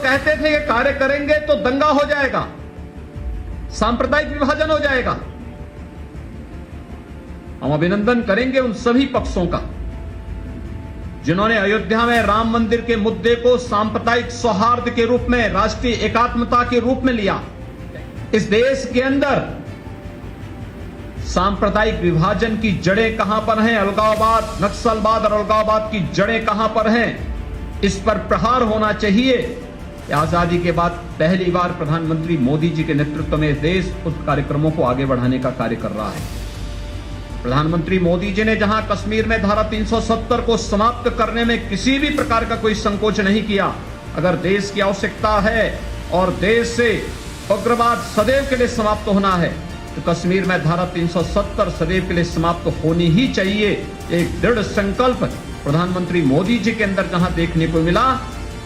कहते थे कि कार्य करेंगे तो दंगा हो जाएगा, सांप्रदायिक विभाजन हो जाएगा। हम अभिनंदन करेंगे उन सभी पक्षों का जिन्होंने अयोध्या में राम मंदिर के मुद्दे को सांप्रदायिक सौहार्द के रूप में, राष्ट्रीय एकात्मता के रूप में लिया। इस देश के अंदर सांप्रदायिक विभाजन की जड़ें कहां पर हैं, अलगाववाद, नक्सलवाद और अलगाववाद की जड़ें कहां पर हैं, इस पर प्रहार होना चाहिए। आजादी के बाद पहली बार प्रधानमंत्री मोदी जी के नेतृत्व में देश उस कार्यक्रमों को आगे बढ़ाने का कार्य कर रहा है। प्रधानमंत्री मोदी जी ने जहां कश्मीर में धारा 370 को समाप्त करने में किसी भी प्रकार का कोई संकोच नहीं किया। अगर देश की आवश्यकता है और देश से उग्रवाद सदैव के लिए समाप्त होना है तो कश्मीर में धारा 370 सदैव के लिए समाप्त होनी ही चाहिए। एक दृढ़ संकल्प प्रधानमंत्री मोदी जी के अंदर जहां देखने को मिला,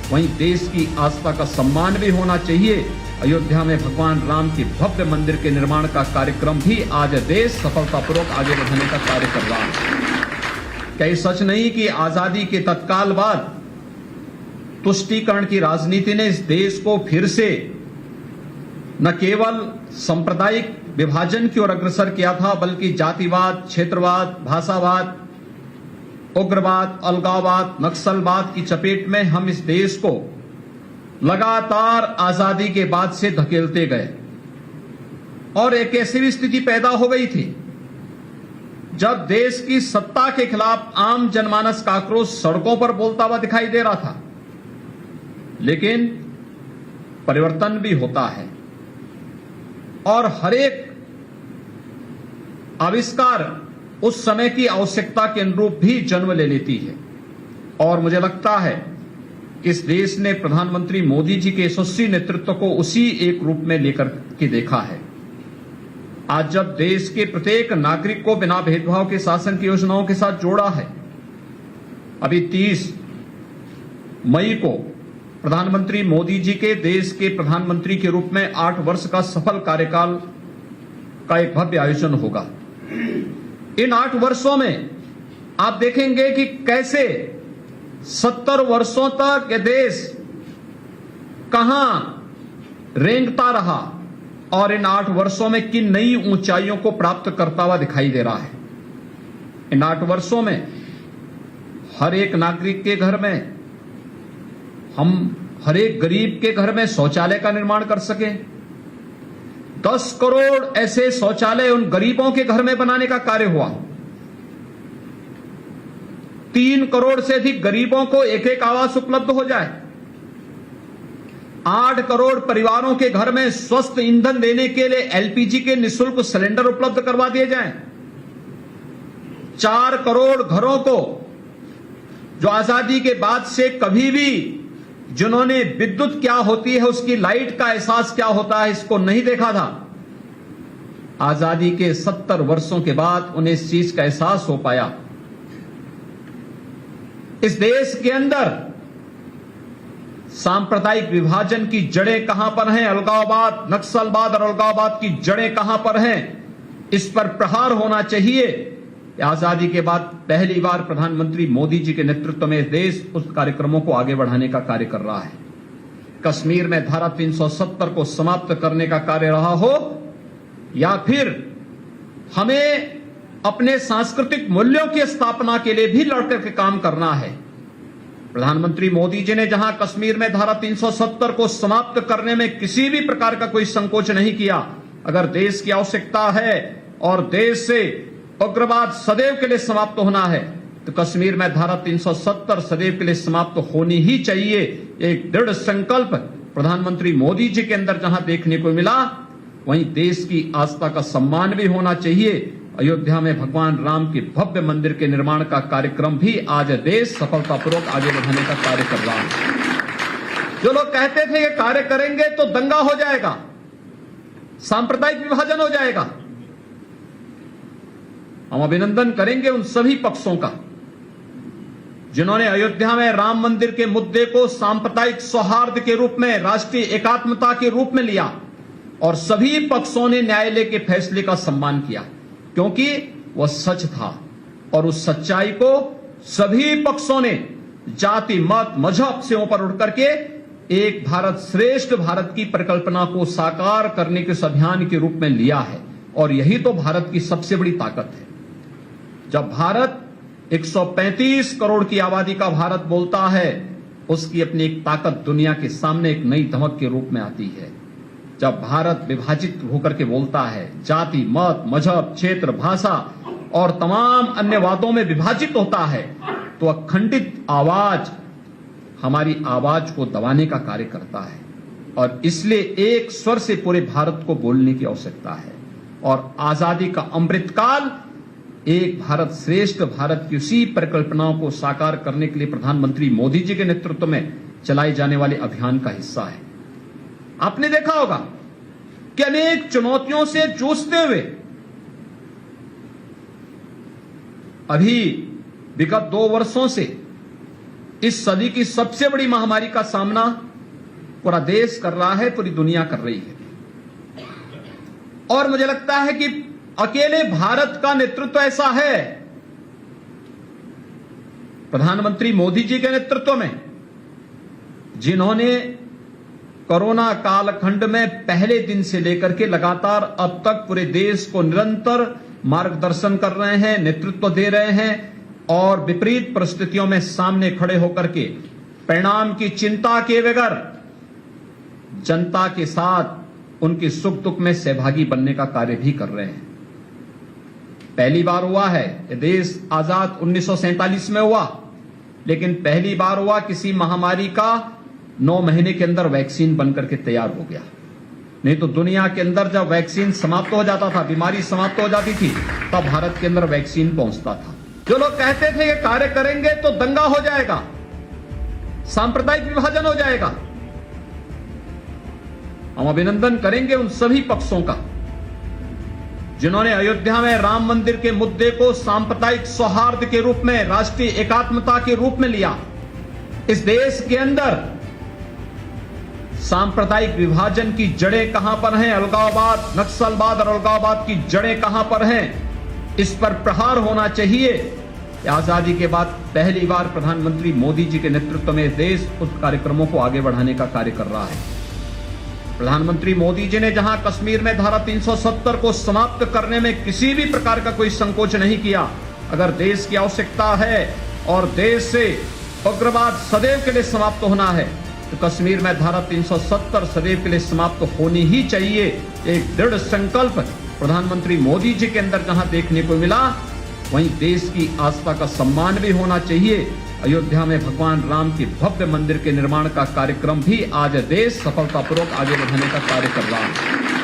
वहीं देश की आस्था का सम्मान भी होना चाहिए। अयोध्या में भगवान राम के भव्य मंदिर के निर्माण का कार्यक्रम भी आज देश सफलतापूर्वक आगे बढ़ाने का कार्य कर रहा है। क्या ये सच नहीं कि आजादी के तत्काल बाद तुष्टीकरण की राजनीति ने इस देश को फिर से न केवल सांप्रदायिक विभाजन की ओर अग्रसर किया था, बल्कि जातिवाद, क्षेत्रवाद, भाषावाद, उग्रवाद, अलगाववाद, नक्सलवाद की चपेट में हम इस देश को लगातार आजादी के बाद से धकेलते गए। और एक ऐसी भी स्थिति पैदा हो गई थी जब देश की सत्ता के खिलाफ आम जनमानस का आक्रोश सड़कों पर बोलता हुआ दिखाई दे रहा था। लेकिन परिवर्तन भी होता है और हर एक आविष्कार उस समय की आवश्यकता के अनुरूप भी जन्म ले लेती है। और मुझे लगता है कि इस देश ने प्रधानमंत्री मोदी जी के यशस्वी नेतृत्व को उसी एक रूप में लेकर के देखा है। आज जब देश के प्रत्येक नागरिक को बिना भेदभाव के शासन की योजनाओं के साथ जोड़ा है, अभी 30 मई को प्रधानमंत्री मोदी जी के देश के प्रधानमंत्री के रूप में 8 वर्ष का सफल कार्यकाल का एक भव्य आयोजन होगा। इन 8 वर्षों में आप देखेंगे कि कैसे 70 वर्षों तक ये देश कहां रेंगता रहा और इन 8 वर्षों में किन नई ऊंचाइयों को प्राप्त करता हुआ दिखाई दे रहा है। इन 8 वर्षों में हर एक नागरिक के घर में, हम हर एक गरीब के घर में शौचालय का निर्माण कर सके। 10 करोड़ ऐसे शौचालय उन गरीबों के घर में बनाने का कार्य हुआ। 3 करोड़ से अधिक गरीबों को एक आवास उपलब्ध हो जाए। 8 करोड़ परिवारों के घर में स्वस्थ ईंधन देने के लिए एलपीजी के निःशुल्क सिलेंडर उपलब्ध करवा दिए जाएं। 4 करोड़ घरों को जो आजादी के बाद से कभी भी जिन्होंने विद्युत क्या होती है, उसकी लाइट का एहसास क्या होता है, इसको नहीं देखा था, आजादी के 70 वर्षों के बाद उन्हें इस चीज का एहसास हो पाया। इस देश के अंदर सांप्रदायिक विभाजन की जड़ें कहां पर हैं, अलगाववाद, नक्सलवाद और अलगाववाद की जड़ें कहां पर हैं, इस पर प्रहार होना चाहिए। आजादी के बाद पहली बार प्रधानमंत्री मोदी जी के नेतृत्व में देश उस कार्यक्रमों को आगे बढ़ाने का कार्य कर रहा है। कश्मीर में धारा 370 को समाप्त करने का कार्य रहा हो या फिर हमें अपने सांस्कृतिक मूल्यों की स्थापना के लिए भी लड़कर के काम करना है। प्रधानमंत्री मोदी जी ने जहां कश्मीर में धारा 370 को समाप्त करने में किसी भी प्रकार का कोई संकोच नहीं किया। अगर देश की आवश्यकता है और देश से उग्रवाद सदैव के लिए समाप्त होना है तो कश्मीर में धारा 370 सदैव के लिए समाप्त होनी ही चाहिए। एक दृढ़ संकल्प प्रधानमंत्री मोदी जी के अंदर जहां देखने को मिला, वहीं देश की आस्था का सम्मान भी होना चाहिए। अयोध्या में भगवान राम के भव्य मंदिर के निर्माण का कार्यक्रम भी आज देश सफलतापूर्वक आगे बढ़ाने का कार्य कर रहा है। जो लोग कहते थे ये कार्य करेंगे तो दंगा हो जाएगा, सांप्रदायिक विभाजन हो जाएगा, हम अभिनंदन करेंगे उन सभी पक्षों का जिन्होंने अयोध्या में राम मंदिर के मुद्दे को सांप्रदायिक सौहार्द के रूप में, राष्ट्रीय एकात्मता के रूप में लिया और सभी पक्षों ने न्यायालय के फैसले का सम्मान किया, क्योंकि वह सच था और उस सच्चाई को सभी पक्षों ने जाति, मत, मजहब से ऊपर उठ करके एक भारत श्रेष्ठ भारत की परिकल्पना को साकार करने के इस अभियान के रूप में लिया है और यही तो भारत की सबसे बड़ी ताकत है। जब भारत 135 करोड़ की आबादी का भारत बोलता है, उसकी अपनी एक ताकत दुनिया के सामने एक नई धमक के रूप में आती है। जब भारत विभाजित होकर के बोलता है, जाति, मत, मजहब, क्षेत्र, भाषा और तमाम अन्य वादों में विभाजित होता है, तो अखंडित आवाज हमारी आवाज को दबाने का कार्य करता है और इसलिए एक स्वर से पूरे भारत को बोलने की आवश्यकता है। और आजादी का अमृतकाल एक भारत श्रेष्ठ भारत की उसी परिकल्पनाओं को साकार करने के लिए प्रधानमंत्री मोदी जी के नेतृत्व में चलाए जाने वाले अभियान का हिस्सा है। आपने देखा होगा कि अनेक चुनौतियों से जूझते हुए अभी विगत 2 वर्षों से इस सदी की सबसे बड़ी महामारी का सामना पूरा देश कर रहा है, पूरी दुनिया कर रही है। और मुझे लगता है कि अकेले भारत का नेतृत्व ऐसा है, प्रधानमंत्री मोदी जी के नेतृत्व में, जिन्होंने कोरोना कालखंड में पहले दिन से लेकर के लगातार अब तक पूरे देश को निरंतर मार्गदर्शन कर रहे हैं, नेतृत्व दे रहे हैं और विपरीत परिस्थितियों में सामने खड़े होकर के परिणाम की चिंता किए बगैर जनता के साथ उनके सुख दुख में सहभागी बनने का कार्य भी कर रहे हैं। पहली बार हुआ है, ये देश आजाद 1947 में हुआ, लेकिन पहली बार हुआ किसी महामारी का 9 महीने के अंदर वैक्सीन बनकर के तैयार हो गया। नहीं तो दुनिया के अंदर जब वैक्सीन समाप्त हो जाता था, बीमारी समाप्त हो जाती थी, तब भारत के अंदर वैक्सीन पहुंचता था। जो लोग कहते थे कि कार्य करेंगे तो दंगा हो जाएगा, सांप्रदायिक विभाजन हो जाएगा, हम अभिनंदन करेंगे उन सभी पक्षों का जिन्होंने अयोध्या में राम मंदिर के मुद्दे को सांप्रदायिक सौहार्द के रूप में, राष्ट्रीय एकात्मता के रूप में लिया। इस देश के अंदर सांप्रदायिक विभाजन की जड़ें कहां पर हैं, अलगाववाद, नक्सलवाद और अलगाववाद की जड़ें कहां पर हैं, इस पर प्रहार होना चाहिए। आजादी के बाद पहली बार प्रधानमंत्री मोदी जी के नेतृत्व में देश उस कार्यक्रमों को आगे बढ़ाने का कार्य कर रहा है। प्रधानमंत्री मोदी जी ने जहां कश्मीर में धारा 370 को समाप्त करने में किसी भी प्रकार का कोई संकोच नहीं किया। अगर देश की आवश्यकता है और देश से उग्रवाद सदैव के लिए समाप्त होना है, तो कश्मीर में धारा 370 सदैव के लिए समाप्त होनी ही चाहिए। एक दृढ़ संकल्प प्रधानमंत्री मोदी जी के अंदर जहां देखने को मिला, वहीं देश की आस्था का सम्मान भी होना चाहिए। अयोध्या में भगवान राम के भव्य मंदिर के निर्माण का कार्यक्रम भी आज देश सफलतापूर्वक आगे बढ़ाने का कार्य कर रहा है।